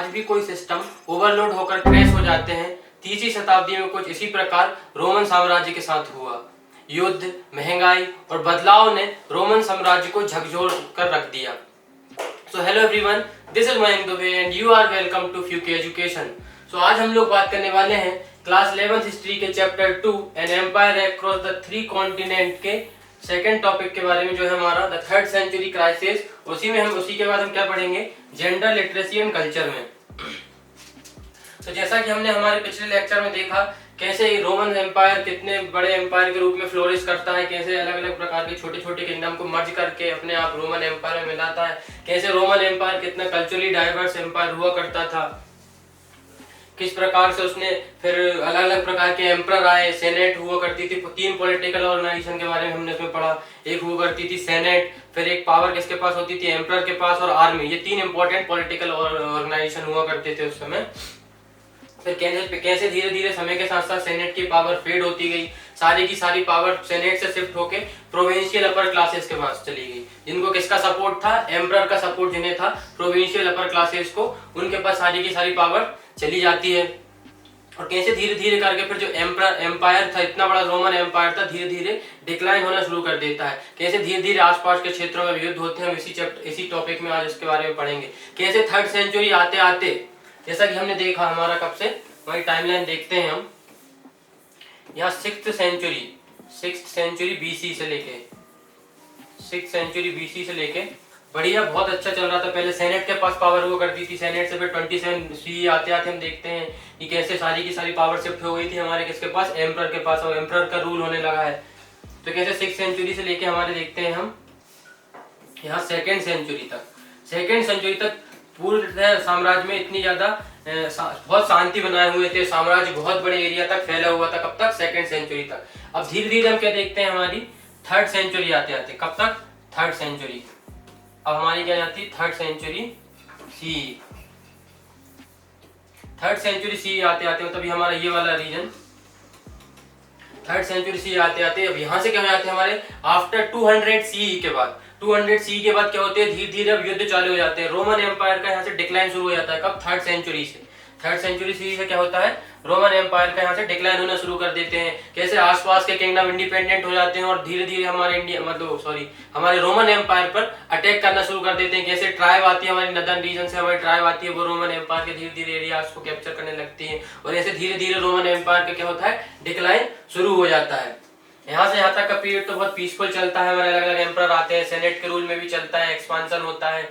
आज भी कोई सिस्टम ओवरलोड होकर क्रैश हो जाते हैं। 30वीं शताब्दी में कुछ इसी प्रकार रोमन साम्राज्य के साथ हुआ। युद्ध, महंगाई और बदलाव ने रोमन साम्राज्य को झकझोर कर रख दिया। So hello everyone, this is Mayank Dubey and you are welcome to FUK Education। So आज हम लोग बात करने वाले हैं क्लास 11th हिस्ट्री के chapter 2 an empire across the 3 continent के सेकंड टॉपिक के बारे में, जो है हमारा द थर्ड सेंचुरी क्राइसिस। उसी के बाद हम क्या पढ़ेंगे, जेंडर लिटरेसी एंड कल्चर में। तो जैसा कि हमने हमारे पिछले लेक्चर में देखा कैसे रोमन एम्पायर कितने बड़े एम्पायर के रूप में फ्लोरिश करता है, कैसे अलग अलग प्रकार के छोटे छोटे किंगडम को मर्ज करके अपने आप रोमन एम्पायर में मिलाता है, कैसे रोमन एम्पायर कितना कल्चरली डाइवर्स एम्पायर हुआ करता था, किस प्रकार से उसने फिर अलग अलग प्रकार के एम्परर आए, सेनेट हुआ करती थी। 3 पॉलिटिकल ऑर्गेनाइजेशन के बारे में हमने उसमें पढ़ा। एक हुआ करती थी सेनेट, फिर एक पावर किसके पास होती थी, एम्परर के पास, और आर्मी। ये 3 इंपॉर्टेंट पॉलिटिकल ऑर्गेनाइजेशन हुआ करते थे उस समय। फिर कैसे धीरे धीरे समय के साथ साथ सेनेट की पावर फेड होती गई, सारी की सारी पावर सेनेट से शिफ्ट होके प्रोविंशियल अपर क्लासेस के पास चली गई। जिनको किसका सपोर्ट था, एम्परर का सपोर्ट जिन्हें था, प्रोविंशियल अपर क्लासेस को, उनके पास सारी की सारी पावर चली जाती है। और कैसे धीरे धीरे करके फिर जो एम्पायर था, इतना बड़ा रोमन एम्पायर था, धीरे धीरे डिक्लाइन होना शुरू कर देता है। कैसे धीरे धीरे आसपास के क्षेत्रों में युद्ध होते हैं, इसी टॉपिक में आज इसके बारे में पढ़ेंगे। कैसे थर्ड सेंचुरी आते आते, जैसा कि हमने देखा हमारा कब से, हमारी टाइमलाइन देखते हैं हम। यहाँ 6th सेंचुरी बीसी से लेके बढ़िया बहुत अच्छा चल रहा था। पहले सेनेट के पास पावर हुआ करती थी, सेनेट से फिर 27 सी आते आते हम देखते हैं कि कैसे सारी की सारी पावर शिफ्ट हो गई थी हमारे किसके पास, एम्परर के पास, और एम्परर का रूल होने लगा है। तो कैसे 6th सेंचुरी से लेके हमारे देखते हैं हम यहाँ 2nd सेंचुरी तक पूरे साम्राज्य में इतनी ज्यादा बहुत शांति बनाए हुए थे। साम्राज्य बहुत बड़े एरिया तक फैला हुआ था। कब तक, 2nd सेंचुरी तक। अब धीरे धीरे हम क्या देखते हैं, हमारी 3rd सेंचुरी आते आते, कब तक, 3rd सेंचुरी। अब हमारी क्या जाती है, 3rd century C. 3rd century C आते आते, मतलब ये हमारा ये वाला रीजन 3rd सेंचुरी सी आते आते, अब यहाँ से क्या हो जाते हैं हमारे आफ्टर 200 सी के बाद। 200 सी के बाद क्या होते हैं, धीरे धीरे अब युद्ध चालू हो जाते हैं। रोमन एम्पायर का यहाँ से डिक्लाइन शुरू हो जाता है। कब, 3rd सेंचुरी से। 3rd सेंचुरी से क्या होता है, रोमन एम्पायर का यहाँ से डिक्लाइन होना शुरू कर देते हैं। कैसे आसपास के किंगडम इंडिपेंडेंट हो जाते हैं और धीरे धीरे हमारे रोमन एम्पायर पर अटैक करना शुरू कर देते हैं। कैसे ट्राइब आती है हमारी नदर्न रीजन से, हमारी ट्राइब आती है, वो रोमन एम्पायर के धीरे धीरे एरियाज को कैप्चर करने लगती है। और ऐसे धीरे धीरे रोमन एम्पायर का क्या होता है, डिक्लाइन शुरू हो जाता है। यहाँ से यहाँ तक का पीरियड तो बहुत पीसफुल चलता है। हमारे अलग अलग एम्परर आते हैं, सेनेट के रूल में भी चलता है, एक्सपांशन होता है,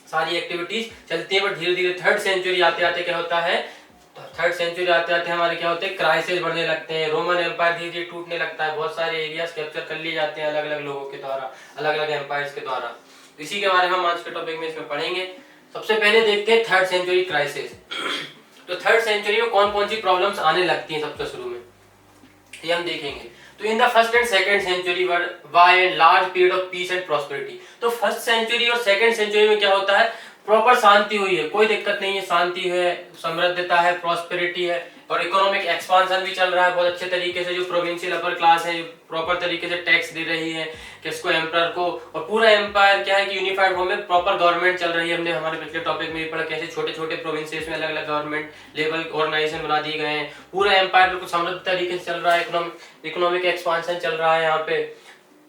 सारी एक्टिविटीज चलती है। बट धीरे धीरे 3rd सेंचुरी आते आते क्या होता है, 3rd सेंचुरी आते आते हमारे क्या होते हैं, क्राइसिस बढ़ने लगते हैं। रोमन एम्पायर धीरे धीरे टूटने लगता है। बहुत सारे एरियाज कैप्चर कर लिए जाते हैं अलग अलग लोगों के द्वारा, अलग अलग एम्पायर्स के द्वारा। इसी के बारे में हम आज के टॉपिक में इसमें पढ़ेंगे। सबसे पहले देखते हैं 3rd सेंचुरी क्राइसिस। तो 3rd सेंचुरी में कौन कौन सी प्रॉब्लम्स आने लगती हैं सबसे शुरू में, ये हम देखेंगे। तो in the 1st and 2nd century by and large period of peace and prosperity. तो 1st सेंचुरी और 2nd सेंचुरी में क्या होता है, प्रॉपर शांति हुई है, कोई दिक्कत नहीं है, शांति है, समृद्धता है, प्रॉस्पेरिटी है, और इकोनॉमिक एक्सपांशन भी चल रहा है बहुत अच्छे तरीके से। जो प्रोविंशियल अपर क्लास है प्रॉपर तरीके से टैक्स दे रही है किसको, एम्परर को। और पूरा एम्पायर क्या है कि यूनिफाइड फॉर्म में प्रॉपर गवर्नमेंट चल रही है। हमने हमारे पिछले टॉपिक में भी पढ़ा कैसे छोटे छोटे प्रोविंसेस में अलग अलग गवर्नमेंट लेवल ऑर्गेनाइजेशन बना दिए गए हैं। पूरा एम्पायर बिल्कुल समृद्ध तरीके से चल रहा है, इकोनॉमिक एक्सपांशन चल रहा है, यहाँ पे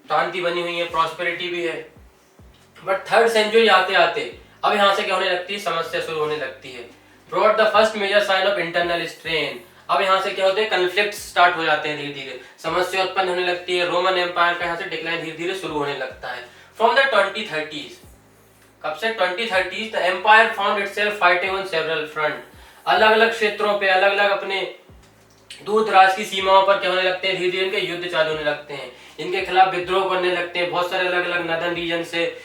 शांति बनी हुई है, प्रॉस्पेरिटी भी है। बट 3rd सेंचुरी आते आते अब यहाँ से क्या होने लगती है, समस्या शुरू होने लगती है। Brought the first major sign of internal strain. अब यहाँ से क्या होते हैं, कन्फ्लिक्ट स्टार्ट हो जाते हैं, धीरे धीरे समस्या उत्पन्न होने लगती है। रोमन एम्पायर का यहाँ से डिक्लाइन धीरे धीरे शुरू होने लगता है। फ्रॉम द 2030s, कब से, 2030s, the empire found itself fighting on several front. अलग अलग क्षेत्रों पे, अलग अलग अपने दूर दराज की सीमाओं पर क्या होने लगते हैं, धीरे धीरे इनके युद्ध चालू होने लगते हैं, इनके खिलाफ विद्रोह करने लगते हैं। बहुत सारे अलग अलग नदर्न रीजन से,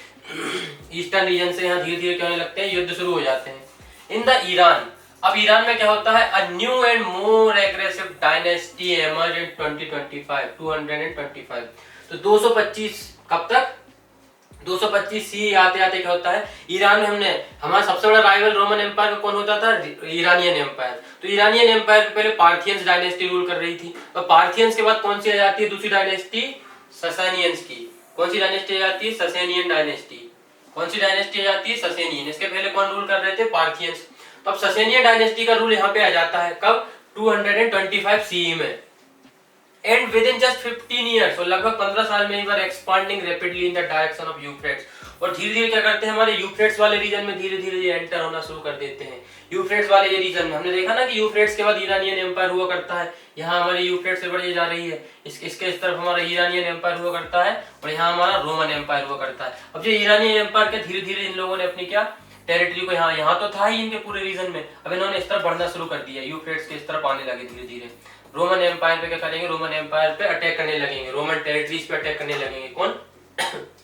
ईस्टर्न रीजन से यहाँ धीरे धीरे क्या होने लगते हैं, युद्ध शुरू हो जाते हैं। इन द ईरान, अब ईरान में क्या होता है, a new and more aggressive dynasty emerge in 225। तो 225 कब तक, 225 सी आते आते क्या होता है, ईरान में हमारा सबसे बड़ा राइवल रोमन एम्पायर कौन होता था, ईरानियन एम्पायर। तो ईरानियन एम्पायर पहले पार्थियंस डायनेस्टी रूल कर रही थी, और पार्थियंस के बाद कौन सी आ जाती है दूसरी डायनेस्टी, ससानियंस की। कौन सी डायनेस्टी आ जाती है, ससेनियन डायनेस्टी। कौन सी डायनेस्टी आ जाती है, ससेनियन। इसके पहले कौन रूल कर रहे थे, पार्थियंस। तो अब ससेनियन डायनेस्टी का रूल यहाँ पे आ जाता है कब, 225 सीई में, and within just 15 years, और लगभग 15 साल में ही expanding rapidly in the direction of Euphrates, और धीरे धीरे क्या करते हैं हमारे यूफ्रेट्स वाले रीजन में धीरे धीरे ये एंटर होना शुरू कर देते हैं। यूफ्रेट्स वाले ये रीजन में हमने देखा ना कि यूफ्रेट्स के बाद ईरानियन एम्पायर हुआ करता है, यहाँ हमारी यूफ्रेट्स से बढ़ी जा रही है, इसके इस तरफ हमारा ईरानियन एम्पायर हुआ करता है, और यहाँ हमारा रोमन एम्पायर हुआ करता है। अब जो ईरानियन एम्पायर के धीरे धीरे इन लोगों ने अपनी क्या टेरिटरी को, यहाँ तो था ही इनके पूरे रीजन में, अब इन्होंने इस तरफ बढ़ना शुरू कर दिया, यूफ्रेट्स के इस तरफ आने लगे धीरे धीरे। रोमन एम्पायर पे क्या करेंगे, रोमन एम्पायर पे अटैक करने लगेंगे, रोमन टेरिटरीज पे अटैक करने लगेंगे, कौन,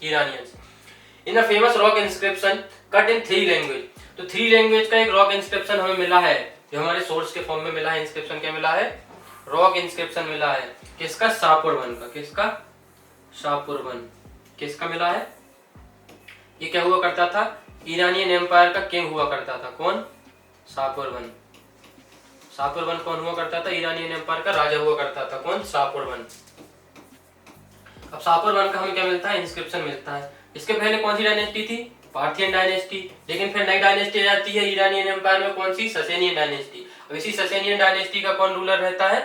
Iranians. In a famous rock inscription cut in 3 language, तो 3 लैंग्वेज का एक रॉक इंस्क्रिप्शन हमें मिला है, जो हमारे सोर्स के फॉर्म में मिला है। इंस्क्रिप्शन क्या मिला है, रॉक इंस्क्रिप्शन मिला है, किसका, शापुरवन का, किसका, शापुरवन, किसका मिला है, ये क्या हुआ करता था, ईरानियन एम्पायर का किंग हुआ करता था, कौन, शापुरवन। शापुरवन कौन हुआ करता था, ईरानियन एम्पायर का राजा हुआ करता था, कौन, शापुरवन। अब शापुरवन का हमें क्या मिलता है, इंस्क्रिप्शन मिलता है। इसके पहले कौन सी डायनेस्टी थी, पार्थियन डायनेस्टी, लेकिन फिर नई डायनेस्टी आ जाती है ईरानियन एम्पायर में, कौन सी, ससेनियन डायनेस्टी। अब इसी ससेनियन डायनेस्टी का कौन रूलर रहता है,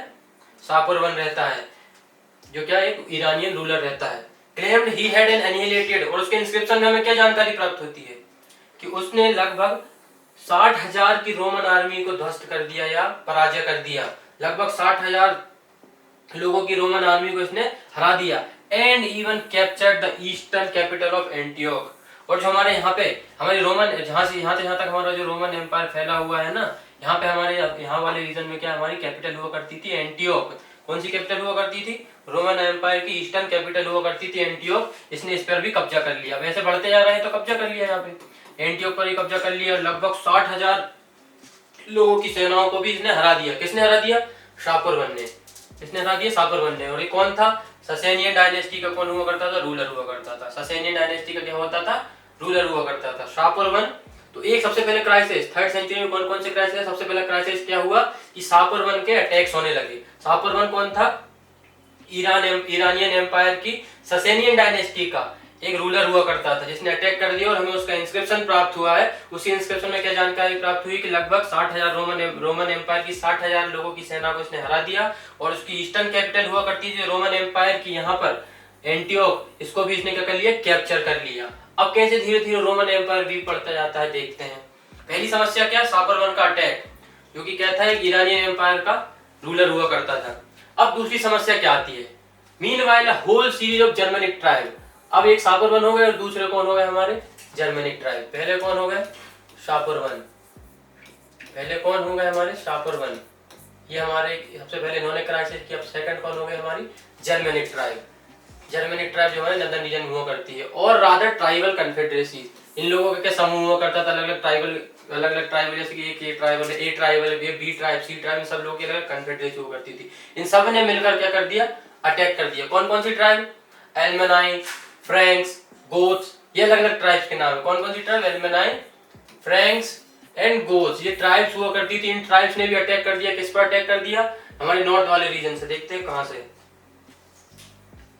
शापुरवन रहता है, जो क्या एक ईरानियन रूलर रहता है। Claimed he had an annihilated, और उसके इंस्क्रिप्शन में हमें क्या जानकारी प्राप्त होती है कि उसने लगभग 60,000 की रोमन आर्मी को ध्वस्त कर दिया या पराजय कर दिया, लगभग 60,000 लोगों की रोमन आर्मी को इसने हरा दिया, and even captured the eastern capital of Antioch. और जो हमारे यहाँ पे हमारी रोमन, जहाँ से यहाँ तक हमारा जो रोमन एम्पायर फैला हुआ है ना, यहाँ पे हमारे यहाँ वाले रीजन में क्या हमारी कैपिटल हुआ करती थी, एंटियोक। कौन सी कैपिटल हुआ करती थी, रोमन एम्पायर की ईस्टर्न कैपिटल हुआ करती थी एंटियोक। इसने इस पर भी कब्जा कर लिया, वैसे बढ़ते जा रहे हैं तो कब्जा कर लिया, यहाँ पे एंटियोक पर ही कब्जा कर लिया, लगभग 60,000 लोगों की सेनाओं को भी इसने हरा दिया। किसने हरा दिया, शापुरवन ने, इसने हरा दिया शापुरवन ने। और ये कौन था, ससेनियन डायनेस्टी का कौन हुआ करता था, रूलर हुआ करता था। ससेनियन डायनेस्टी का क्या होता था, रूलर हुआ करता था, शापुरवन। तो एक सबसे पहले क्राइसिस 3rd सेंचुरी में कौन कौन से क्राइसिस, सबसे पहला क्राइसिस क्या हुआ कि शापुरवन के अटैक्स होने लगे। शापुरवन कौन था, ईरानियन एम्पायर की ससेनियन डायनेस्टी का एक रूलर हुआ करता था, जिसने अटैक कर दिया, और हमें उसका इंस्क्रिप्शन प्राप्त हुआ है। उसी इंस्क्रिप्शन में क्या जानकारी प्राप्त हुई कि लगभग 60,000 रोमन एम्पायर की 60,000 लोगों की सेना को इसने हरा दिया, और उसकी ईस्टर्न कैपिटल हुआ करती थी रोमन एम्पायर की यहाँ पर एंटियोक, इसको भी इसने क्या कर लिया, कैप्चर कर लिया। अब कैसे धीरे धीरे रोमन एम्पायर वीक पड़ता जाता है, देखते हैं। पहली समस्या क्या, शापुरवन का अटैक, जो कि क्या था, ईरानियन एम्पायर का रूलर हुआ करता था। अब दूसरी समस्या क्या आती है, meanwhile whole series of Germanic tribe. अब एक शापुरवन हो गए और दूसरे कौन हो गए, हमारे जर्मनिक ट्राइब। पहले कौन हो गए, शापुरवन, पहले कौन हो गए हमारे शापुरवन, ये हमारे सबसे पहले इन्होंने क्राइसिस किया। अब सेकंड कौन हो गए, हमारी जर्मनिक ट्राइब। जर्मनिक ट्राइब जो हमारे नदर्न रीजन में हुआ करती है, और रादर ट्राइबल कन्फेडरेसी, इन लोगों का क्या समूह हुआ करता था, अलग अलग ट्राइबल, जैसे कि एक tribal, A tribal, B tribe, C tribe, सब लोगों की अलग कन्फेडरेसी हुआ करती थी। इन सब ने मिलकर क्या कर दिया, अटैक कर दिया। कौन कौन सी ट्राइब, एल्मेनाई, फ्रैंक्स, गोथ्स, ये अलग अलग ट्राइब्स के नाम है। कौन कौन सी ट्राइब, एल्मेनाई, फ्रैंक्स एंड गोथ्स, ये ट्राइब्स हुआ करती थी। इन ट्राइब्स ने भी अटैक कर दिया, किस पर अटैक कर दिया, हमारे नॉर्थ वाले रीजन से। देखते हैं कहां से,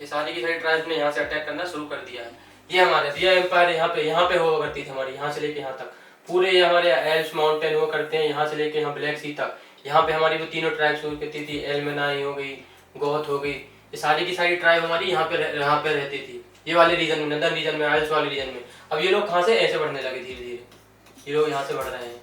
ये सारी की सारी ट्राइब्स ने यहाँ से अटैक करना शुरू कर दिया है। ये हमारे रिया एम्पायर यहाँ पे हुआ करती थी हमारी, यहाँ से लेके यहाँ तक पूरे हमारे एल्प्स माउंटेन हुआ करते हैं, यहाँ से लेके यहाँ ब्लैक सी तक। यहाँ पे हमारी वो तीनों ट्राइब्स हुआ करती थी, एल्मेनाई हो गई, गोथ हो गई, ये सारी की सारी ट्राइब हमारी यहाँ पे रहती थी, ये वाले रीजन में, नदर्न रीजन में, एल्प्स वाले रीजन में। अब ये लोग कहाँ से ऐसे बढ़ने लगे, धीरे धीरे ये लोग यहाँ से बढ़ रहे हैं,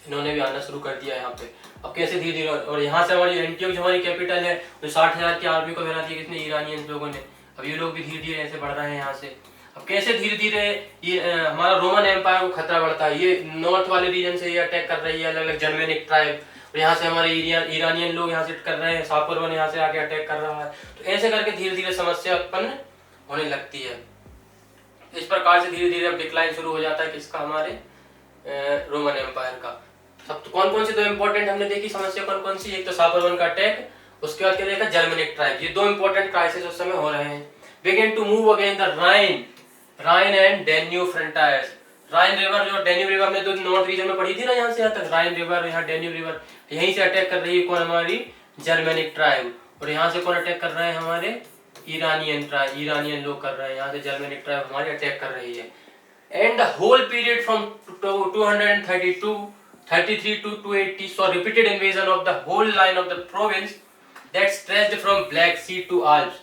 इन्होंने भी आना शुरू कर दिया यहाँ पे। अब कैसे धीरे धीरे, और यहाँ से हमारी एंटियोक जो हमारी कैपिटल है, तो 60,000 की आर्मी को हरा दिया किसने, ईरानियन लोगों ने। अब ये लोग भी धीरे धीरे ऐसे बढ़ रहे हैं यहाँ से। अब कैसे धीरे धीरे ये हमारा रोमन एम्पायर को खतरा बढ़ता है, ये नॉर्थ वाले रीजन से ये अटैक कर रही है, अलग अलग जर्मेनिक ट्राइब, और यहाँ से हमारे ईरानियन लोग यहाँ से कर रहे हैं, शापुरवन यहाँ से आके अटैक कर रहा है। तो ऐसे करके धीरे धीरे समस्या उत्पन्न होने लगती है। इस प्रकार से धीरे धीरे अब डिक्लाइन शुरू हो जाता है किसका, हमारे रोमन एम्पायर का। सब तो कौन कौन सी दो इंपॉर्टेंट हमने देखी समस्या, कौन कौन सी, एक तो शापुरवन का अटैक, उसके बाद क्या देखा, जर्मनिक ट्राइब। ये दो इंपॉर्टेंट क्राइसिस उस समय हो रहे हैं। Begin to move again the Rhine and Danube frontiers. Rhine river, जो डेन्यूब रिवर हमने तो नॉर्थ रीजन में पढ़ी थी ना, यहाँ से यहाँ तक राइन रिवर, यहाँ डेन्यूब रिवर, यहीं से अटैक कर रही है कौन, हमारी जर्मनिक ट्राइब। और यहाँ से कौन अटैक कर रहे हैं, हमारे ईरानियन ट्राइब, ईरानियन लोग कर रहे हैं, यहाँ से जर्मनिक ट्राइब हमारी अटैक कर रही है। and the whole period from 233 to 280 saw repeated invasion of the whole line of the province that stretched from Black Sea to Alps.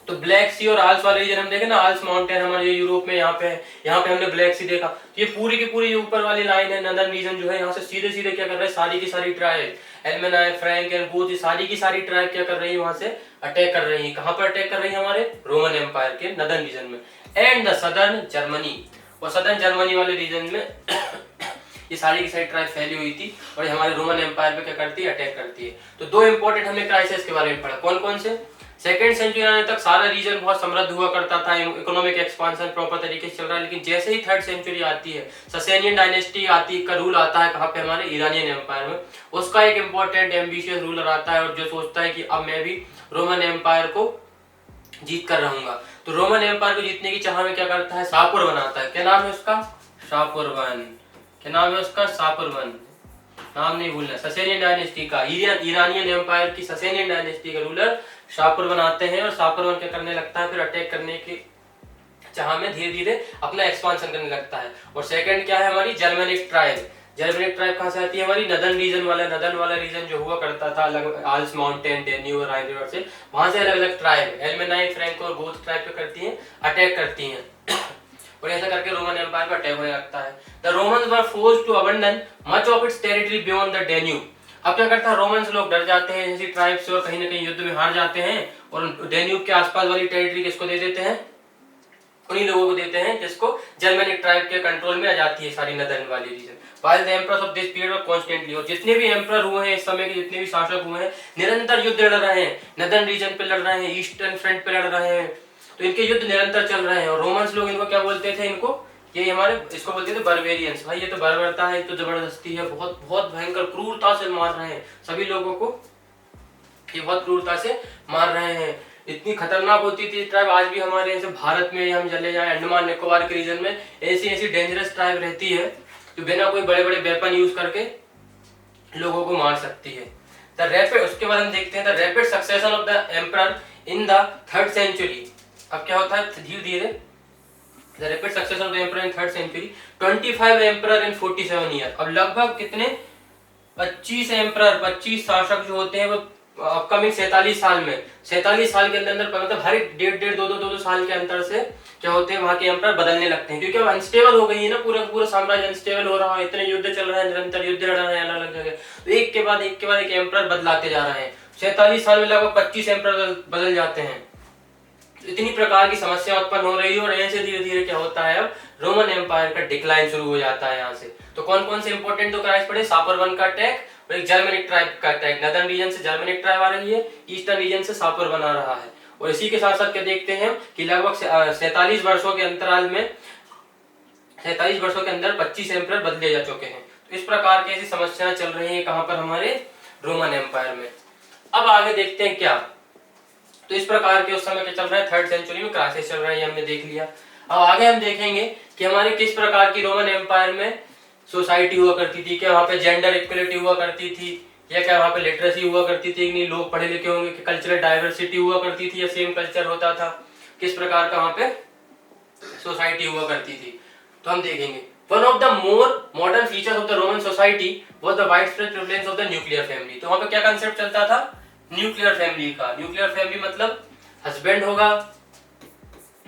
तो ब्लैक सी और आल्प्स वाले रीजन हम देखें ना, आल्प्स माउंटेन हमारे यूरोप में यहाँ पे है, यहाँ पे हमने ब्लैक सी देखा, ये पूरी की पूरी ऊपर वाली लाइन है नदर्न रीजन जो है, यहाँ से सीधे सीधे क्या कर रहे हैं सारी की सारी ट्राइब एल्मेनाई, फ्रैंक एंड गोथ, सारी की सारी ट्राइब क्या कर रही है वहां से अटैक कर रही है। कहां पर अटैक कर रही है? हमारे रोमन एम्पायर के नदर्न रीजन में। एंड द सदर्न जर्मनी, और सदर्न जर्मनी वाले रीजन में ये सारी की सारी ट्राइब फैली हुई थी और ये हमारे रोमन एम्पायर पे क्या करती है? अटैक करती है। तो दो इंपॉर्टेंट हमने क्राइसिस के बारे में पढ़ा, कौन कौन से? सेकेंड सेंचुरी आने तक सारा रीजन बहुत समृद्ध हुआ करता था, इकोनॉमिक एक्सपांशन प्रॉपर तरीके से चल रहा है, लेकिन जैसे ही थर्ड सेंचुरी आती है, ससेनियन डायनेस्टी आती का रूल आता है, कहाँ पे? हमारे ईरानियन एम्पायर में। उसका एक इंपॉर्टेंट एम्बिशियस रूलर आता है और जो सोचता है कि अब मैं भी रोमन एम्पायर को जीत कर रहूंगा। तो रोमन एम्पायर को जीतने की चाह में क्या करता है? शाहपुर बनाता है। क्या नाम है उसका? शाहपुरवन। क्या नाम है उसका? शाहपुरवन। नाम नहीं भूलना। ससेनियन डायनेस्टी का, ईरानियन एम्पायर की ससेनियन डायनेस्टी का रूलर शाहपुरवन आते हैं और शाहपुरवन क्या करने लगता है? फिर अटैक करने की चाह में धीरे धीरे अपना एक्सपांशन करने लगता है। और सेकंड क्या है? हमारी जर्मनिक ट्राइब। जर्मनिक ट्राइब कहां से आती है? हमारी नदर्न रीजन वाला रीजन जो हुआ करता था अलग आल्प्स माउंटेन, डेन्यूब और राइन रिवर से, वहां से अलग अलग ट्राइब एल्मेनाई, फ्रैंक और गोथ ट्राइब क्या करती हैं? अटैक करती हैं और ऐसा करके रोमन एम्पायर पर अटैक होने लगता है। The Romans were forced to abandon much of its territory beyond the Danube. अब क्या करता है? रोमन्स लोग डर जाते हैं ऐसी ट्राइब से और कहीं ना कहीं युद्ध में हार जाते हैं और डेन्यूब के आसपास वाली टेरिटरी किसको दे देते हैं? उन्हीं लोगों को देते हैं जिसको जर्मनिक ट्राइब के कंट्रोल में आ जाती है सारी नदर्न वाली reason. While the emperors of this period were constantly, और जितने भी एम्पर हुए हैं इस समय के, जितने भी शासक हुए हैं, निरंतर युद्ध लड़ रहे हैं, नदर्न रीजन पे लड़ रहे हैं, ईस्टर्न फ्रंट पे लड़ रहे हैं, तो इनके युद्ध निरंतर चल रहे हैं। और रोमन्स लोग इनको क्या बोलते थे? इनको ये हमारे इसको बोलते थे बर्बेरियंस। भाई ये तो बर्बरता है, ये तो जबरदस्ती है, बहुत बहुत भयंकर क्रूरता से मार रहे हैं सभी लोगों को, ये बहुत क्रूरता से मार रहे हैं। इतनी खतरनाक होती थी ट्राइब, आज भी हमारे जैसे भारत में हम चले जाएं अंडमान निकोबार के रीजन में ऐसी ऐसी डेंजरस ट्राइब रहती है जो बिना कोई बड़े बड़े वेपन यूज करके लोगों को मार सकती है। द रैपिड, उसके बाद हम देखते हैं the rapid succession of the emperor in the third century. अब क्या होता है? धीरे धीरे the rapid succession of the emperor in third century, 25 emperor in 47 year. अब लगभग कितने? 25 एम्परर, 25 शासक जो होते हैं वो अपकमिंग 47 साल में, 47 साल के अंदर मतलब हर एक डेढ़ दो साल के अंतर से क्या होते हैं? वहां के एम्परर बदलने लगते हैं, क्योंकि अब अनस्टेबल हो गई है ना, पूरा साम्राज्य अनस्टेबल हो रहा है, इतने युद्ध चल रहे हैं, निरंतर युद्ध लड़ रहे हैं अलग अलग जगह, तो एक के बाद एक एम्परर बदलाते जा रहे हैं। 47 साल में लगभग 25 एम्परर बदल जाते हैं। इतनी प्रकार की समस्या उत्पन्न हो रही है और ऐसे धीरे धीरे क्या होता है? अब रोमन एम्पायर का डिक्लाइन शुरू हो जाता है यहाँ से। तो कौन कौन से इंपॉर्टेंट दो क्राइस पड़े? शाहपुरवन का अटैक और एक जर्मनिक ट्राइब का अटैक। नदर्न रीजन से जर्मनिक ट्राइब आ रही है, ईस्टर्न रीजन से शाहपुरवन आ रहा है। और इसी के साथ साथ क्या देखते हैं कि लगभग 47 वर्षों के अंतराल में 47 वर्षों के अंदर 25 एम्परर बदले जा चुके हैं। तो इस प्रकार की ऐसी समस्याएं चल रही है कहां पर? हमारे रोमन एम्पायर में। अब आगे देखते हैं क्या, तो इस प्रकार के उस समय क्या चल रहा है? थर्ड सेंचुरी में क्राइसिस चल रहा है, ये हमने देख लिया। अब आगे हम देखेंगे कि हमारे किस प्रकार की रोमन एम्पायर में सोसाइटी हुआ करती थी, क्या वहाँ पे जेंडर इक्वलिटी हुआ करती थी, या क्या वहाँ पे लिटरेसी हुआ करती थी, नहीं लोग पढ़े लिखे होंगे, कि कल्चरल डाइवर्सिटी हुआ करती थी या सेम कल्चर होता था, किस प्रकार का वहाँ पे सोसाइटी हुआ करती थी, तो हम देखेंगे। One of the more modern features of the Roman society was the widespread prevalence of the nuclear family. तो वहाँ पे क्या कंसेप्ट चलता था? न्यूक्लियर फैमिली का। न्यूक्लियर फैमिली मतलब हस्बैंड होगा,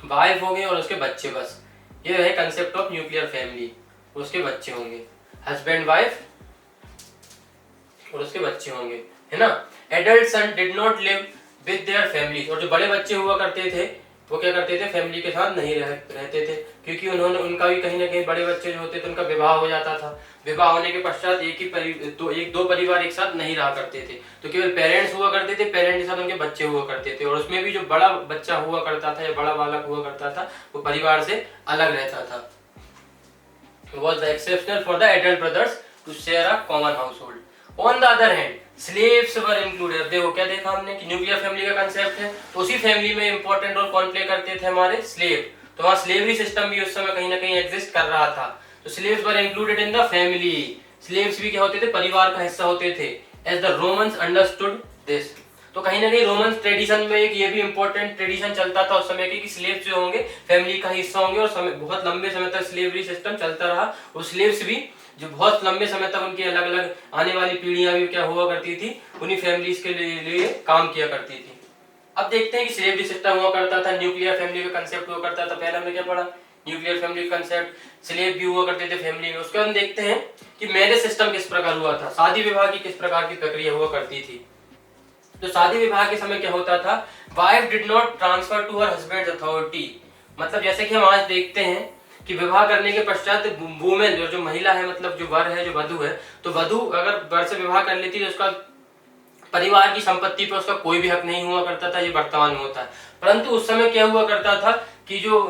वाइफ होगी और उसके बच्चे, बस ये है कंसेप्ट ऑफ न्यूक्लियर फैमिली। उसके बच्चे होंगे, हस्बैंड वाइफ और उसके बच्चे होंगे, है ना। Adult son did not live with their family, और जो बड़े बच्चे हुआ करते थे वो क्या करते थे? फैमिली के साथ नहीं रहते थे, क्योंकि उनका भी कहीं ना कहीं बड़े बच्चे जो होते थे उनका विवाह हो जाता था। विवाह होने के पश्चात एक दो परिवार एक साथ नहीं रहा करते थे, तो केवल पेरेंट्स हुआ करते थे, पेरेंट्स के साथ उनके बच्चे हुआ करते थे, और उसमें भी जो बड़ा बच्चा हुआ करता था या बड़ा बालक हुआ करता था वो परिवार से अलग रहता था। Was the exceptional for the adult brothers to share a common household. On the other hand, slaves were included. देखो क्या देखा हमने कि न्यूक्लियर फैमिली का कंसेप्ट है, तो उसी फैमिली में इंपॉर्टेंट रोल कौन प्ले करते थे? हमारे स्लेव। तो वहाँ स्लेवरी सिस्टम भी उस समय कहीं ना कहीं एग्जिस्ट कर रहा था, तो slaves were included in the family. Slaves भी क्या होते थे? परिवार का हिस्सा होते थे। As the Romans understood this, तो कहीं ना कहीं रोमन ट्रेडिशन में एक ये भी इंपॉर्टेंट ट्रेडिशन चलता था उस समय की, कि स्लेव्स जो होंगे फैमिली का हिस्सा होंगे, और समय बहुत लंबे समय तक स्लेवरी सिस्टम चलता रहा, और स्लेव्स भी जो बहुत लंबे समय तक उनकी अलग अलग आने वाली पीढ़ियां भी क्या हुआ करती थी, उन्हीं फैमिलीज के लिए काम किया करती थी। अब देखते हैं कि स्लेवरी सिस्टम हुआ करता था, न्यूक्लियर फैमिली का कंसेप्ट हुआ करता था, पहले हमने क्या पढ़ा, न्यूक्लियर फैमिली कंसेप्ट, स्लेव भी हुआ करते थे फैमिली में। उसके बाद हम देखते हैं कि मैरिज सिस्टम किस प्रकार हुआ था, शादी विवाह की किस प्रकार की प्रक्रिया हुआ करती थी। तो शादी विवाह के समय क्या होता था, wife did not transfer to her husband authority, मतलब जैसे कि हम आज देखते हैं कि विवाह करने के पश्चात वुमेन जो महिला है, मतलब जो वर है, जो वधु है, तो वधु अगर वर से विवाह कर लेती तो उसका परिवार की संपत्ति पर उसका कोई भी हक नहीं हुआ करता था, ये वर्तमान में होता है। परंतु उस समय क्या हुआ करता था कि जो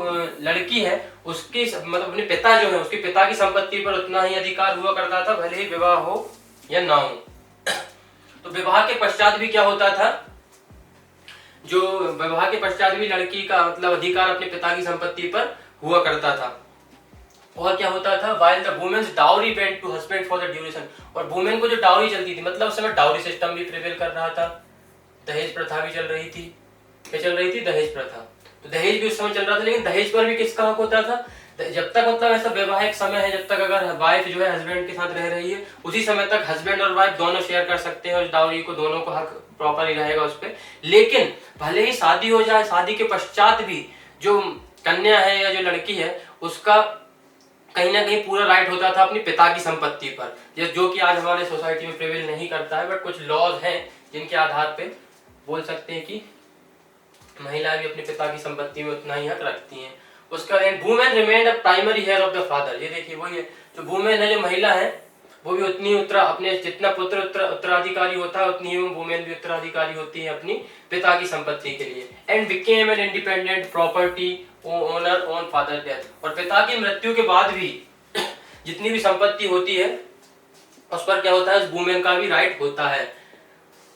लड़की है उसकी मतलब अपने पिता जो है उसके पिता की संपत्ति पर उतना ही अधिकार हुआ करता था, भले ही विवाह हो या ना हो। तो विवाह के पश्चात भी क्या होता था, जो विवाह के पश्चात भी लड़की का मतलब अधिकार अपने पिता की संपत्ति पर हुआ करता था। और क्या होता था, while the women's dowry went to husband for the duration, और वुमेन को जो डाउरी चलती थी, मतलब उस समय डाउरी सिस्टम भी प्रिवेल कर रहा था, दहेज प्रथा भी चल रही थी। क्या चल रही थी, दहेज प्रथा। तो दहेज भी उस समय चल रहा था, लेकिन दहेज पर भी किसका हक होता था, जब तक मतलब ऐसा वैवाहिक समय है, जब तक अगर वाइफ जो है हस्बैंड के साथ रह रही है, उसी समय तक हस्बैंड और वाइफ दोनों शेयर कर सकते हैं उस डाउरी को, दोनों को हक प्रॉपर ही रहेगा उस पर। लेकिन भले ही शादी हो जाए, शादी के पश्चात भी जो कन्या है या जो लड़की है उसका कहीं ना कहीं पूरा राइट होता था अपनी पिता की संपत्ति पर, जो कि आज हमारे सोसाइटी में प्रिवेल नहीं करता है, बट कुछ लॉज हैं जिनके आधार पे बोल सकते हैं कि महिला भी अपने पिता की संपत्ति में उतना ही हक रखती हैं। उसका women remained a primary heir of the father, ये देखिए वही है, जो वुमेन है, जो महिला है, वो भी उतनी अपने जितना पुत्र उत्तराधिकारी होता है उतनी वुमेन भी उत्तराधिकारी होती है अपनी पिता की संपत्ति के लिए। And became an independent property owner on father death, और पिता की मृत्यु के बाद भी जितनी भी संपत्ति होती है उस पर क्या होता है, उस वुमेन का भी राइट होता है।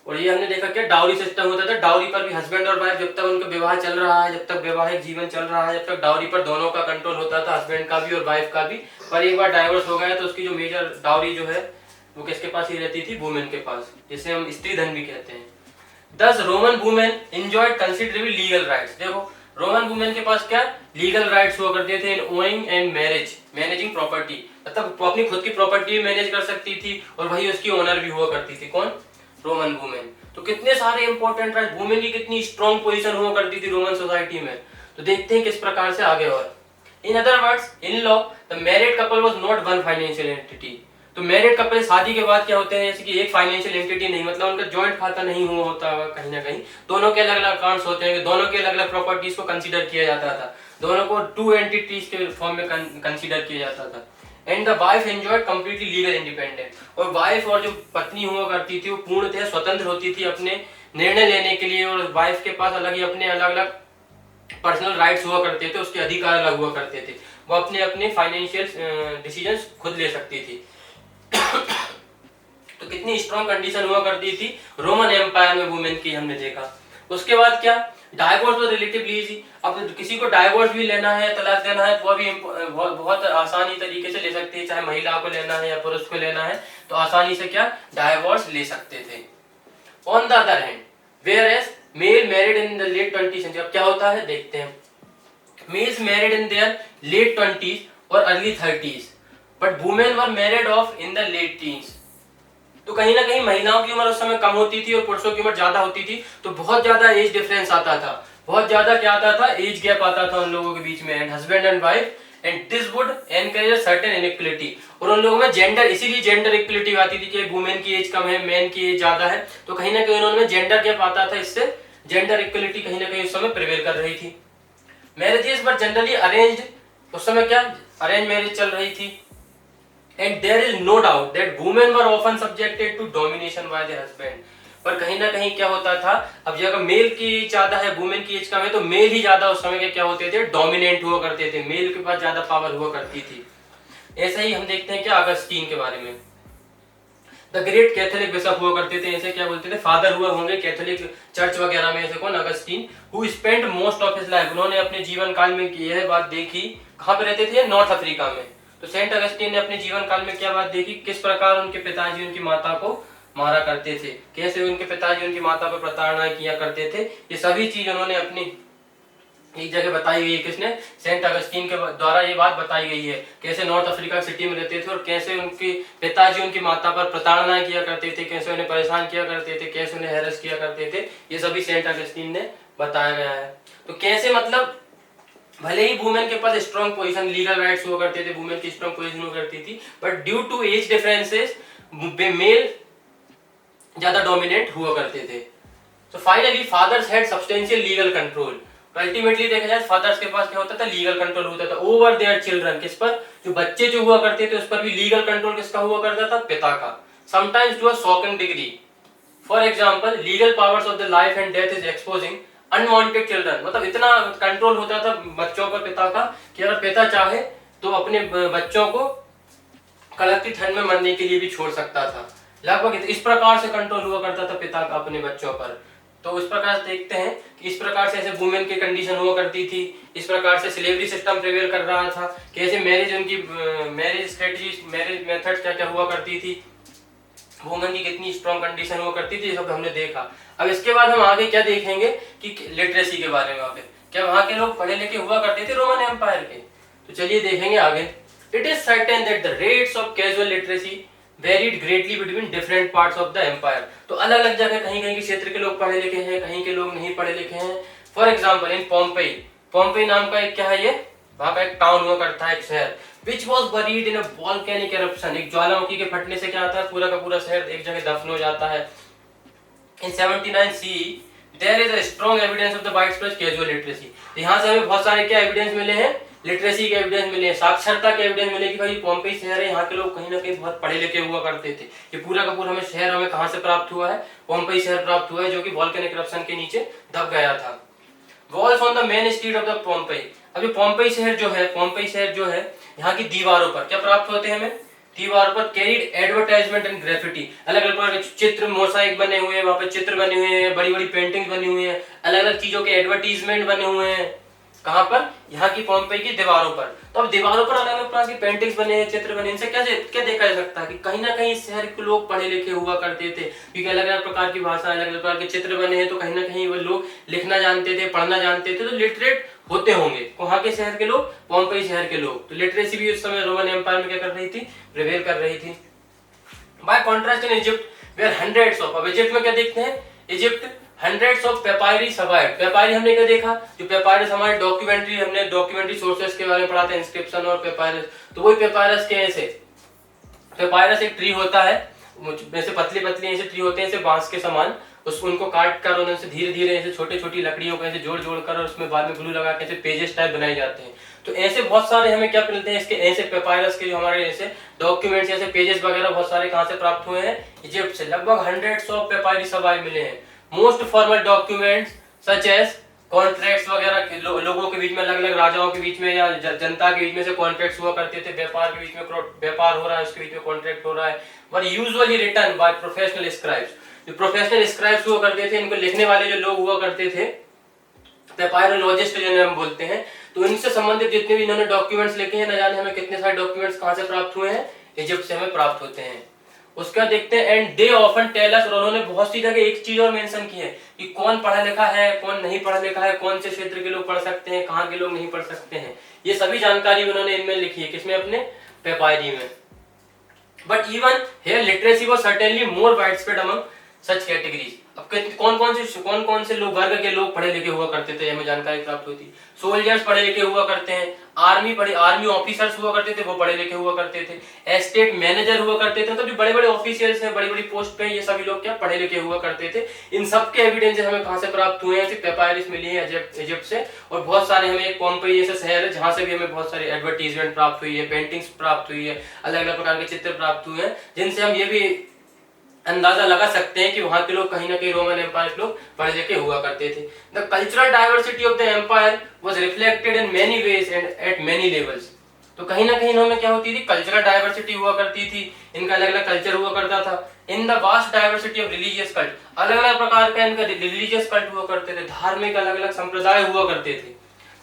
और ये हमने देखा क्या डाउरी सिस्टम होता था, डाउरी पर भी हस्बैंड और वाइफ जब तक उनका विवाह चल रहा है, जब तक वैवाहिक जीवन चल रहा है, जब तक डाउरी पर दोनों का कंट्रोल होता था, हस्बैंड का भी और वाइफ का भी। पर एक बार डाइवोर्स हो गया तो उसकी जो मेजर डाउरी जो है वो किसके पास ही रहती थी, वुमेन के पास, जिसे हम स्त्री धन भी कहते हैं। दस Roman women enjoyed considerable legal rights, देखो रोमन वुमेन के पास क्या लीगल राइट्स हुआ करते थे इन ओइंग एंड मैनेजिंग प्रॉपर्टी, मतलब अपनी खुद की प्रॉपर्टी भी मैनेज कर सकती थी और वही उसकी ओनर भी हुआ करती थी, कौन, रोमन वुमेन। तो कितने सारे इंपॉर्टेंट राइट, वुमेन की कितनी स्ट्रॉन्ग पोजीशन हुआ करती थी रोमन सोसाइटी में। तो देखते हैं किस प्रकार से आगे। और in other words in law the married couple was not one financial entity, तो मैरिड कपल शादी के बाद क्या होते हैं, जैसे कि एक फाइनेंशियल एंटिटी नहीं, मतलब उनका जॉइंट खाता नहीं हुआ होता कहीं ना कहीं, दोनों के अलग अलग अकाउंट्स होते हैं, दोनों के अलग अलग प्रॉपर्टीज को कंसीडर किया जाता था, दोनों को टू एंटिटीज के फॉर्म में कंसीडर किया जाता था। And the wife enjoyed completely legal independence, और वाइफ और जो पत्नी हुआ करती थी वो पूर्णतः स्वतंत्र होती थी अपने निर्णय लेने के लिए, और वाइफ के पास अलग ही अपने अलग अलग पर्सनल राइट्स हुआ करते थे, उसके अधिकार अलग हुआ करते थे, वो अपने अपने फाइनेंशियल डिसीजंस खुद ले सकती थी। तो कितनी स्ट्रॉन्ग कंडीशन हुआ करती थी रोमन एम्पायर में वुमेन की, हमने देखा। उसके बाद क्या, डाइवोर्स वाज रिलेटिवली इजी, अब किसी को डाइवोर्स भी लेना है, तलाक देना है, तो भी बहुत आसानी तरीके से ले सकते हैं, चाहे महिला को लेना है या पुरुष को लेना है, तो आसानी से क्या डाइवोर्स ले सकते थे। On the other hand whereas male married in the late 20th century, अब क्या होता है देखते हैं, males married in their late 20s और early 30s, but women were married off in the late teens. तो कहीं ना कहीं महिलाओं की उम्र उस समय कम होती थी और पुरुषों की उम्र ज्यादा होती थी, तो बहुत ज्यादा एज डिफरेंस आता था, बहुत ज्यादा क्या आता था, एज गैप आता था उन लोगों के बीच में, and husband and wife, and this would encourage certain inequality, और उन लोगों में जेंडर, इसीलिए जेंडर इक्वलिटी आती थी कि वुमेन की एज कम है, मैन की एज ज्यादा है, तो कहीं ना कहीं उन्होंने जेंडर गैप आता था, इससे जेंडर इक्वलिटी कहीं ना कहीं उस समय प्रिवेल कर रही थी। मैरिजेस वर जनरली अरेंज्ड, उस समय क्या अरेंज मैरिज चल रही थी। And there is no doubt that women were often subjected to domination by their husband, पर कहीं ना कहीं क्या होता था, अब जगह मेल की एज ज्यादा है, वुमेन की एज कम है, तो मेल ही ज्यादा उस समय के क्या होते थे, डोमिनेंट हुआ करते थे, मेल के पास ज्यादा पावर हुआ करती थी। ऐसा ही हम देखते हैं क्या अगस्टीन के बारे में, द ग्रेट कैथोलिक बिशप हुआ करते थे, ऐसे क्या बोलते थे, फादर हुआ होंगे कैथोलिक चर्च वगैरह में, ऐसे कौन, Augustine, who spent most of his life, उन्होंने अपने जीवन काल में यह बात देखी, कहाँ पे रहते थे, नॉर्थ अफ्रीका में। तो सेंट अगस्टीन ने अपने जीवन काल में क्या बात देखी, किस प्रकार उनके पिताजी उनकी माता को मारा करते थे, कैसे उनके पिताजी उनकी माता पर प्रताड़ना किया करते थे। ये सभी चीज उन्होंने अपनी एक जगह बताई गई है। किसने? सेंट अगस्तीन के द्वारा ये बात बताई गई है, कैसे नॉर्थ अफ्रीका सिटी में रहते थे और कैसे उनके पिताजी उनकी माता पर प्रताड़ना किया करते थे, कैसे उन्हें परेशान किया करते थे, कैसे उन्हें हैरेस किया करते थे। ये सभी सेंट अगस्तीन ने बताया गया है। तो कैसे मतलब भले ही वुमेन के पास स्ट्रॉन्ग पोजीशन, लीगल राइट्स हुआ करते थे, वुमेन की स्ट्रॉन्ग पोजीशन हुआ करती थी, but due to age differences male ज्यादा डोमिनेंट हुआ करते थे। So finally fathers had substantial legal control. तो अल्टीमेटली देखा जाए फादर्स के पास क्या होता था? लीगल कंट्रोल होता था ओवर देयर चिल्ड्रन। किस पर? जो बच्चे जो हुआ करते थे उस पर भी लीगल कंट्रोल किसका हुआ करता था? पिता का। Sometimes to a shocking degree. For example legal powers of the life and death is exposing unwanted children. मतलब इतना कंट्रोल होता था बच्चों पर पिता का कि अगर पिता चाहे तो अपने बच्चों को कड़कती ठंड में मरने के लिए भी छोड़ सकता था। लगभग इस प्रकार से कंट्रोल हुआ करता था पिता का अपने बच्चों पर। तो इस प्रकार से देखते हैं कि इस प्रकार से ऐसे वुमेन की कंडीशन हुआ करती थी, इस प्रकार से स्लेवरी सिस्टम प्रिवेल कर रहा था, कैसे मैरिज उनकी मैरिज स्ट्रेटजी, मैरिज मेथड क्या क्या हुआ करती थी, वुमेन की कितनी स्ट्रॉन्ग कंडीशन हुआ करती थी, ये सब हमने देखा। अब इसके बाद हम आगे क्या देखेंगे कि लिटरेसी के बारे में। वहां पे क्या वहां के लोग पढ़े लिखे हुआ करते थे रोमन एम्पायर के? तो चलिए देखेंगे आगे। It is certain that the rates of casual literacy varied greatly between different parts of the empire. तो अलग अलग जगह कहीं कहीं के क्षेत्र के लोग पढ़े लिखे हैं, कहीं के लोग नहीं पढ़े लिखे हैं। For example in Pompeii, Pompeii नाम का एक क्या है, ये वहां का एक टाउन हुआ करता है, एक शहर, which was buried in a volcanic eruption. एक ज्वालामुखी के फटने से क्या आता है? पूरा का पूरा शहर एक जगह दफन हो जाता है। In 79 CE there is a strong evidence of the widespread casual literacy. यहाँ से हमें बहुत सारे क्या एविडेंस मिले हैं? लिटरेसी के एविडेंस मिले हैं, साक्षरता के एविडेंस मिले कि भाई पोम्पेई शहर है, यहाँ के लोग कहीं ना कहीं बहुत पढ़े लिखे हुआ करते थे। ये पूरा का पूरा हमें शहर हमें कहाँ से प्राप्त हुआ है? पोम्पेई शहर प्राप्त हुआ है, जो कि वोल्केनिक इरप्शन के नीचे दब गया था। Walls on the main street of the Pompeii. अभी पोम्पेई शहर जो है, पोम्पेई शहर जो है, यहाँ की दीवारों पर क्या प्राप्त होते हैं हमें? दीवार पर कैरिड एडवर्टाइजमेंट एंड ग्राफिटी। अलग अलग प्रकार के चित्र, मोसाइक बने हुए हैं, वहां पे चित्र बने हुए हैं, बड़ी बड़ी पेंटिंग बनी हुई है, अलग अलग चीजों के एडवर्टीजमेंट बने हुए हैं। कहां पर? यहाँ की पोम्पेई की दीवारों पर। तो अब दीवारों पर अलग अलग प्रकार की पेंटिंग्स बने हैं, चित्र बने, इनसे क्या देखा जा सकता है कि कहीं ना कहीं इस शहर के लोग पढ़े लिखे हुआ करते थे, क्योंकि अलग अलग प्रकार की भाषा, अलग अलग प्रकार के चित्र बने हैं, तो कहीं ना कहीं वो लोग लिखना जानते थे, पढ़ना जानते थे, तो लिटरेट होते होंगे वहां के शहर के लोग, पोम्पेई शहर के लोग। तो लिटरेसी भी उस समय रोमन एम्पायर में क्या कर रही थी? प्रिवेल कर रही थी। By contrast in Egypt where hundreds of, अब इजिप्ट में क्या देखते हैं? Egypt hundreds of papyri survive. Papyri हमने क्या देखा? जो पेपायरस हमारे डॉक्यूमेंट्री, हमने डॉक्यूमेंट्री सोर्सेस के बारे में पढ़ा था, इंस्क्रिप्शन और पेपायरस। तो वही पेपायरस के ऐसे, पेपायरस एक ट्री होता है, वैसे पतली पतली ऐसे ट्री होते हैं, ऐसे बांस के समान, उसको उनको काट कर उनसे धीरे धीरे ऐसे छोटी छोटी लकड़ियों को ऐसे जोड़ जोड़ कर और उसमें बाद में ग्लू लगा के ऐसे पेजेस टाइप बनाए जाते हैं। तो ऐसे बहुत सारे हमें क्या मिलते हैं इसके, ऐसे पेपायरस के जो हमारे ऐसे डॉक्यूमेंट्स, ऐसे पेजेस वगैरह बहुत सारे कहां से प्राप्त हुए हैं? इजिप्ट से। लगभग हंड्रेड्स ऑफ पेपायरी सर्वाइव मिले हैं। Most formal documents such as contracts वगैरह, लोगों के बीच में, अलग अलग राजाओं के बीच में या जनता के बीच में से कॉन्ट्रैक्ट्स हुआ करते थे, व्यापार के बीच में व्यापार हो रहा है, उसके बीच में कॉन्ट्रैक्ट हो रहा है, were usually written by professional scribes. जो प्रोफेशनल स्क्राइब्स हुआ करते थे, इनको लिखने वाले जो लोग हुआ करते थे, पेपायरोलॉजिस्ट जिन्हें हम बोलते हैं, तो इनसे संबंधित जितने भी इन्होंने डॉक्यूमेंट्स लिखे हैं, न जाने हमें कितने सारे डॉक्यूमेंट्स कहां से प्राप्त हुए हैं? इजिप्ट से हमें प्राप्त होते हैं। उसका देखते हैं, and they often tell us, और उन्होंने बहुत सी जगह एक चीज और मेंशन की है कि कौन पढ़ा लिखा है, कौन नहीं पढ़ा लिखा है, कौन से क्षेत्र के लोग पढ़ सकते हैं, कहाँ के लोग नहीं पढ़ सकते हैं। ये सभी जानकारी उन्होंने इनमें लिखी है, किसमें? अपने पेपायरी में। But even here literacy was certainly more widespread among such categories. अब कौन कौन से लोग, वर्ग के लोग पढ़े लिखे हुआ करते थे, हमें जानकारी प्राप्त होती। सोल्जर्स पढ़े लिखे हुआ करते हैं, आर्मी ऑफिसर्स हुआ करते थे, वो पढ़े लिखे हुआ करते थे, एस्टेट मैनेजर हुआ करते थे, तो जो बड़े बड़े ऑफिशियल्स हैं, बड़ी बड़ी पोस्ट पे, ये सभी लोग क्या पढ़े लिखे हुआ करते थे। इन सब के एविडेंस हमें कहां से प्राप्त हुए हैं? पेपायरिस मिली है इजिप्ट से, और बहुत सारे हमें, एक पोम्पेई जैसे शहर है जहां से भी हमें बहुत सारी एडवर्टीजमेंट प्राप्त हुई है, पेंटिंग्स प्राप्त हुई है, अलग अलग प्रकार के चित्र प्राप्त हुए हैं, जिनसे हम ये भी अंदाजा लगा सकते हैं कि वहां के लोग कहीं ना कहीं रोमन एम्पायर के लोग पढ़े लिखे हुआ करते थे। The cultural diversity of the empire was reflected in many ways and at many levels. तो कहीं ना कहीं इनमें क्या होती थी? कल्चरल डाइवर्सिटी हुआ करती थी, इनका अलग अलग कल्चर हुआ करता था। In the vast diversity of religious cult, अलग अलग प्रकार का इनका रिलीजियस कल्ट हुआ करते थे, धार्मिक अलग अलग संप्रदाय हुआ करते थे,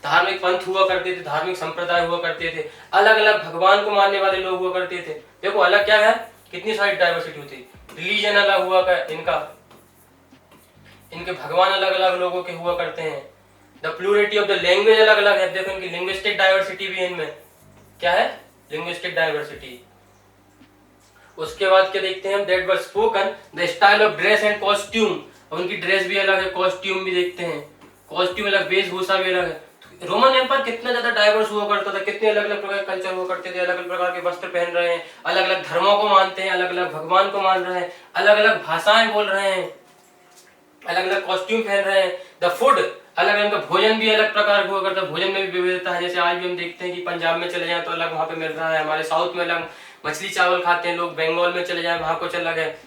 धार्मिक पंथ हुआ करते थे, धार्मिक संप्रदाय हुआ करते थे, अलग अलग भगवान को मानने वाले लोग हुआ करते थे। देखो अलग क्या है कितनी सारी डाइवर्सिटी होती है। रिलीजन अलग हुआ का इनका, इनके भगवान अलग अलग लोगों के हुआ करते हैं। द प्लूरिटी ऑफ द लैंग्वेज अलग अलग है, देखो इनकी लिंग्विस्टिक डाइवर्सिटी भी है इनमें, क्या है लिंग्विस्टिक डाइवर्सिटी। उसके बाद क्या देखते हैं हम, that were spoken, the style of dress and costume, उनकी ड्रेस भी अलग है, कॉस्ट्यूम भी देखते हैं, कॉस्ट्यूम अलग, वेशभूषा भी अलग है। रोमन एम्पायर कितना ज्यादा डाइवर्स हुआ करता था, कितने अलग अलग प्रकार के कल्चर हुआ करते थे, अलग अलग प्रकार के वस्त्र पहन रहे हैं, अलग अलग धर्मों को मानते हैं, अलग अलग भगवान को मान रहे हैं, अलग अलग भाषाएं बोल रहे हैं, अलग अलग कॉस्ट्यूम पहन रहे हैं। द फूड अलग अलग, भोजन भी अलग प्रकार का हुआ करता है, भोजन में भी विविधता है। जैसे आज भी हम देखते हैं कि पंजाब में चले जाए तो अलग वहाँ पे मिल रहा है, हमारे साउथ में अलग मछली चावल खाते हैं लोग, बंगाल में चले जाए वहाँ कुछ अलग है,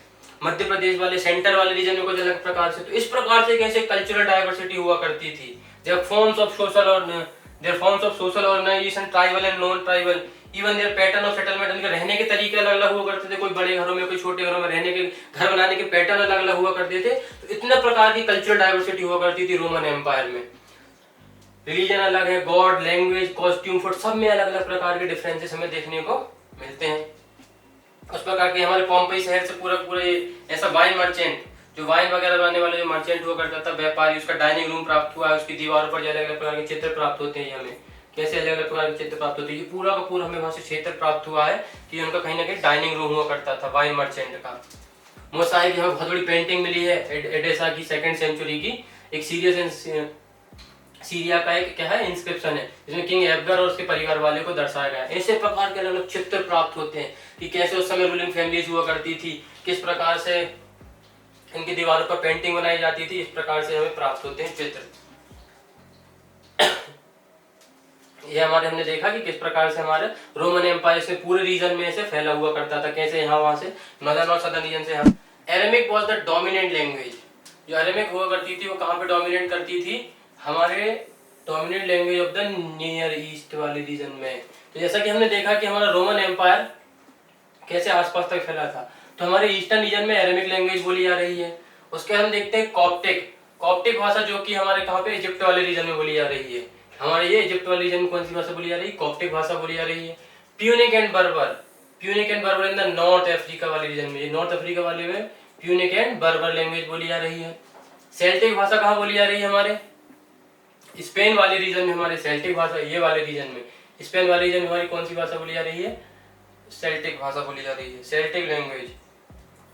मध्य प्रदेश वाले सेंटर वाले रीजन में कुछ अलग प्रकार से। तो इस प्रकार से कैसे कल्चरल डाइवर्सिटी हुआ करती थी। Their forms of social organisation, tribal and non tribal, even their pattern of settlement, उनके रहने के तरीके अलग अलग हुआ करते थे, कोई बड़े घरों में कोई छोटे घरों में रहने के, घर बनाने के पैटर्न अलग अलग हुआ करते थे। तो इतने प्रकार की कल्चरल डाइवर्सिटी हुआ करती थी रोमन एम्पायर में। रिलीजन अलग है, गॉड, लैंग्वेज, कॉस्ट्यूम, फूड, सब में अलग अलग प्रकार के डिफरेंसेस हमें देखने को मिलते हैं। उस प्रकार के हमारे पॉम्पई शहर से पूरा पूरा ऐसा वाइन मर्चेंट, जो वाइन वगैरह बनाने वाला जो मर्चेंट हुआ करता था, व्यापारी, उसका डाइनिंग रूम प्राप्त हुआ है, उसकी दीवारों पर अलग अलग प्रकार के चित्र प्राप्त होते हैं। हमें कैसे अलग अलग प्रकार के चित्र प्राप्त होते हैं, ये पूरा का पूरा हमें वहां से क्षेत्र प्राप्त हुआ है कि उनका कहीं ना कहीं डाइनिंग रूम हुआ करता था वाइन मर्चेंट का। मोसाइक, यहाँ बहुत बड़ी पेंटिंग मिली है एडेसा की 2nd सेंचुरी की, एक सीरिया का एक क्या है इंस्क्रिप्शन है, जिसमें किंग एबगर और उसके परिवार वाले को दर्शाया गया है। ऐसे प्रकार के अलग अलग चित्र प्राप्त होते हैं कि कैसे उस समय रूलिंग फैमिलीज हुआ करती थी, किस प्रकार से इनकी दीवारों पर पेंटिंग बनाई जाती थी, इस प्रकार से हमें प्राप्त होते हैं चित्र। ये हमारे हमने देखा कि किस प्रकार से हमारे रोमन एम्पायर से पूरे रीजन में से फैला हुआ करता था, कैसे यहाँ वहां से नॉर्दर्न और सदर्न रीजन से यहाँ। एरेमिक वाज द डोमिनेंट लैंग्वेज, जो एरेमिक हुआ करती थी वो कहाँ पे डोमिनेट करती थी, हमारे dominant language of the near east वाले रीजन में। तो जैसा कि हमने देखा कि हमारा रोमन एम्पायर कैसे आसपास तक फैला था, तो हमारे ईस्टर्न रीजन में एरेमिक लैंग्वेज बोली जा रही है। उसके हम देखते हैं कॉप्टिक भाषा, जो कि हमारे कहाँ पे इजिप्ट वाले रीजन में बोली जा रही है। हमारे ये इजिप्ट वाले रीजन में कौन सी भाषा बोली जा रही है, कॉप्टिक भाषा बोली जा रही है। प्यूनिक एंड बर्बर इन द नॉर्थ अफ्रीका वाले रीजन में, नॉर्थ अफ्रीका वाले में प्यूनिक एंड बर्बर लैंग्वेज बोली जा रही है। सेल्टिक भाषा कहाँ बोली जा रही है, हमारे स्पेन वाले रीजन में, हमारे सेल्टिक भाषा ये वाले रीजन में, स्पेन वाले रीजन में हमारी कौन सी भाषा बोली जा रही है, सेल्टिक भाषा बोली जा रही है। सेल्टिक लैंग्वेज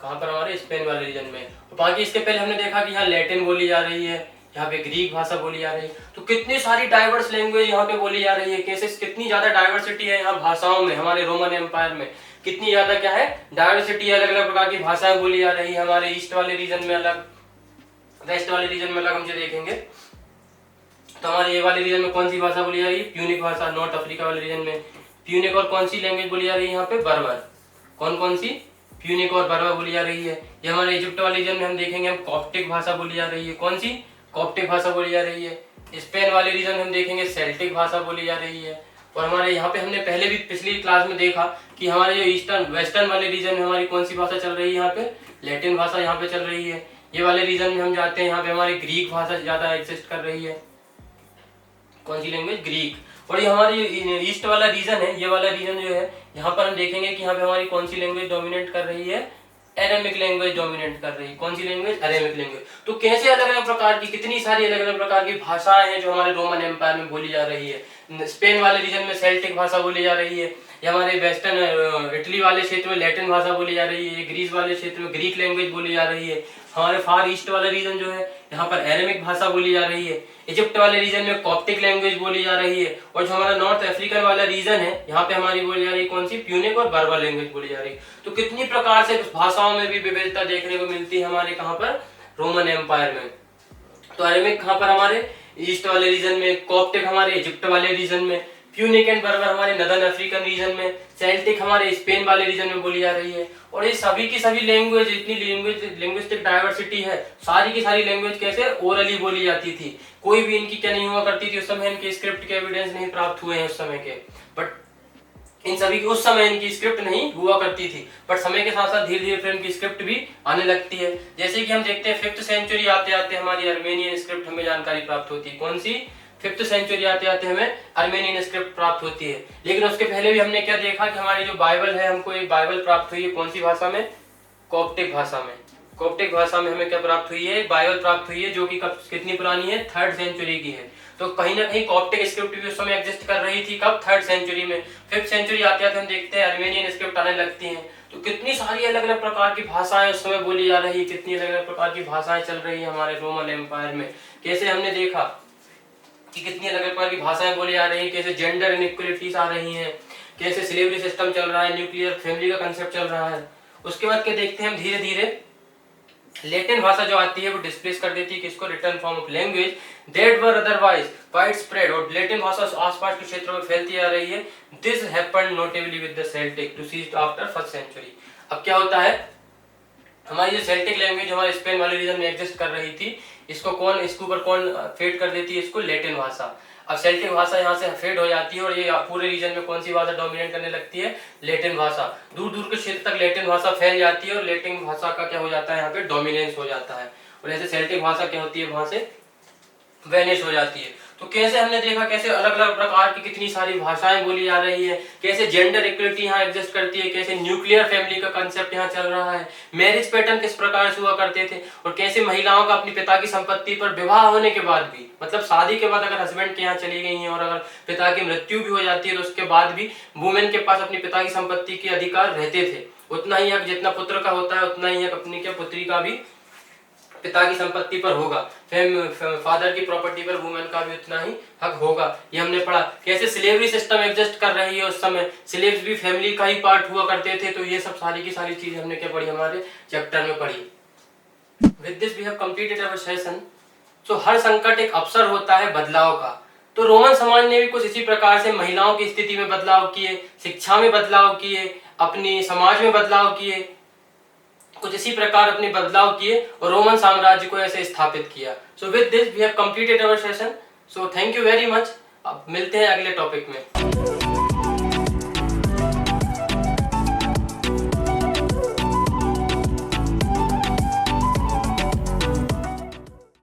कहाँ पर, हमारे स्पेन वाले रीजन में। तो बाकी इसके पहले हमने देखा कि यहाँ लैटिन बोली जा रही है, यहाँ पे ग्रीक भाषा बोली जा रही है। तो कितनी सारी डाइवर्स लैंग्वेज यहाँ पे बोली जा रही है, कैसे कितनी ज्यादा डाइवर्सिटी है यहाँ भाषाओं में, हमारे रोमन एम्पायर में कितनी ज्यादा क्या है डाइवर्सिटी, अलग अलग प्रकार की भाषाएं बोली जा रही है। हमारे ईस्ट वाले रीजन में अलग, वेस्ट वाले रीजन में अलग, हम जो देखेंगे। तो हमारे ये वाले रीजन में कौन सी भाषा बोली जा रही है, प्यूनिक भाषा। नॉर्थ अफ्रीका वाले रीजन में प्यूनिक और कौन सी लैंग्वेज बोली जा रही है यहाँ पे, बर्बर। कौन सी, प्यूनिक और बर्बर बोली जा रही है। ये हमारे इजिप्ट वाले रीजन में हम देखेंगे, हम कॉप्टिक भाषा बोली जा रही है। कौन सी, कॉप्टिक भाषा बोली जा रही है। स्पेन वाले रीजन में हम देखेंगे सेल्टिक भाषा बोली जा रही है। और हमारे यहाँ पे हमने पहले भी पिछली क्लास में देखा कि हमारे जो ईस्टर्न वेस्टर्न वाले रीजन में हमारी कौन सी भाषा चल रही है, यहाँ पे लैटिन भाषा यहाँ पे चल रही है। ये वाले रीजन में हम जाते हैं, यहाँ पे हमारी ग्रीक भाषा ज्यादा एग्जिस्ट कर रही है। कौन सी लैंग्वेज, ग्रीक। और ये हमारी ईस्ट वाला रीजन है, ये वाला रीजन जो है, यहाँ पर हम देखेंगे कि यहाँ पे हमारी कौन सी लैंग्वेज डोमिनेट कर रही है, एरेमिक लैंग्वेज डोमिनेट कर रही है। कौन सी लैंग्वेज, एरेमिक लैंग्वेज। तो कैसे अलग अलग प्रकार की, कितनी सारी अलग अलग प्रकार की भाषाएं हैं जो हमारे रोमन एम्पायर में बोली जा रही है। स्पेन वाले रीजन में सेल्टिक भाषा बोली जा रही है, या हमारे वेस्टर्न इटली वाले क्षेत्र में लैटिन भाषा बोली जा रही है, ग्रीस वाले क्षेत्र में ग्रीक लैंग्वेज बोली जा रही है। हमारे फार ईस्ट वाला रीजन जो है, यहाँ पर एरेमिक भाषा बोली जा रही है। इजिप्ट वाले रीजन में कॉप्टिक लैंग्वेज बोली जा रही है। और जो हमारा नॉर्थ अफ्रीकन वाला रीजन है, यहाँ पे हमारी बोली जा रही है कौन सी, प्यूनिक और बर्बर लैंग्वेज बोली जा रही है। तो कितनी प्रकार से भाषाओं में भी विविधता देखने को मिलती है हमारे कहाँ पर, रोमन एम्पायर में। तो एरेमिक कहाँ पर, हमारे ईस्ट वाले रीजन में, कॉप्टिक हमारे इजिप्ट वाले रीजन में, प्यूनिक एंड बर्बर हमारे नदर्न अफ्रीकन रीजन में, सेल्टिक हमारे स्पेन वाले रीजन में बोली जा रही है। और ये सभी की सभी लैंग्वेज, इतनी लिंग्विस्टिक डाइवर्सिटी है, सारी की सारी लैंग्वेज कैसे ओरली बोली जाती थी। कोई भी इनकी क्या नहीं हुआ करती थी उस समय, इनके स्क्रिप्ट के एविडेंस नहीं प्राप्त हुए हैं उस समय के। बट इन सभी की उस समय इनकी स्क्रिप्ट नहीं हुआ करती थी, बट समय के साथ साथ धीरे धीरे फिर इनकी स्क्रिप्ट भी आने लगती है। जैसे कि हम देखते हैं 5th सेंचुरी आते आते हमारी अर्मेनियन स्क्रिप्ट हमें जानकारी प्राप्त होती है। कौन सी, 5th सेंचुरी आते आते हमें अर्मेनियन स्क्रिप्ट प्राप्त होती है। लेकिन उसके पहले भी हमने क्या देखा कि हमारी जो बाइबल है, हमको एक बाइबल प्राप्त हुई है। कौन सी भाषा में? कॉप्टिक भाषा में। कॉप्टिक भाषा में हमें क्या प्राप्त हुई है? बाइबल प्राप्त हुई है, जो कि कब कितनी पुरानी है? 3rd सेंचुरी की है। तो कहीं ना कहीं कॉप्टिक स्क्रिप्ट भी उस समय एग्जिस्ट कर रही थी। कब? 3rd सेंचुरी में। 5th सेंचुरी आते आते हम देखते हैं अर्मेनियन स्क्रिप्ट आने लगती हैं। तो कितनी सारी अलग अलग प्रकार की भाषाएं उस समय बोली जा रही है, कितनी अलग अलग प्रकार की भाषाएं चल रही है हमारे रोमन एम्पायर में। कैसे हमने देखा कि कितनी अलग अलग प्रकार की भाषाएं बोली जा रही है, कैसे जेंडर इनइक्वालिटीज आ रही हैं, कैसे स्लेवरी सिस्टम चल रहा है, न्यूक्लियर फैमिली का कंसेप्ट चल रहा है। उसके बाद क्या देखते हैं हम, धीरे धीरे लैटिन भाषा जो आती है वो डिस्प्लेस कर देती है किसको? Written form of language that were otherwise widespread. और लैटिन भाषा आसपास के क्षेत्रों में फैलती जा रही है। This happened notably with the Celtic to cease after 1st century. अब क्या होता है, हमारी जो सेल्टिक लैंग्वेज हमारे स्पेन वाले रीजन में एग्जिस्ट कर रही थी, इसके ऊपर कौन फेड कर देती है? इसको लैटिन भाषा। अब सेल्टिक भाषा यहाँ से फेड हो जाती है और ये पूरे रीजन में कौन सी भाषा डोमिनेट करने लगती है? लैटिन भाषा। दूर दूर के क्षेत्र तक लैटिन भाषा फैल जाती है और लैटिन भाषा का क्या हो जाता है? यहाँ पे डोमिनेंस हो जाता है। और ऐसे सेल्टिक भाषा क्या होती है? वहां से वेनिश हो जाती है। तो कैसे हमने देखा कैसे अलग अलग प्रकार की कितनी सारी भाषाएं बोली जा रही है, कैसे जेंडर इक्वलिटी यहाँ एग्जिस्ट करती है, कैसे न्यूक्लियर फैमिली का कंसेप्ट यहाँ चल रहा है, मैरिज पैटर्न किस प्रकार से हुआ करते थे, और कैसे महिलाओं का अपनी पिता की संपत्ति पर विवाह होने के बाद भी, मतलब शादी के बाद अगर हस्बैंड के यहाँ चली गई हैं और अगर पिता की मृत्यु भी हो जाती है तो उसके बाद भी वुमेन के पास अपनी पिता की संपत्ति के अधिकार रहते थे। उतना ही हक जितना पुत्र का होता है उतना ही हक अपनी क्या पुत्री का भी पिता की संपत्ति पर होगा। फादर की प्रॉपर्टी पर वुमेन का भी उतना ही हक होगा। ये हमने पढ़ा। कैसे स्लेवरी सिस्टम एग्जिस्ट कर रही है उस समय, स्लेव्स भी फैमिली का ही पार्ट हुआ करते थे। तो ये सब सारी की सारी चीज हमने क्या पढ़ी? हमारे चैप्टर में पढ़ी। With this we have completed our session. So हर संकट एक अवसर होता है बदलाव का। तो रोमन समाज ने भी कुछ इसी प्रकार से महिलाओं की स्थिति में बदलाव किए, शिक्षा में बदलाव किए, अपनी समाज में बदलाव किए, कुछ इसी प्रकार अपने बदलाव किए और रोमन साम्राज्य को ऐसे स्थापित किया। So with this we have completed our session. So thank you very much. अब मिलते हैं अगले टॉपिक में।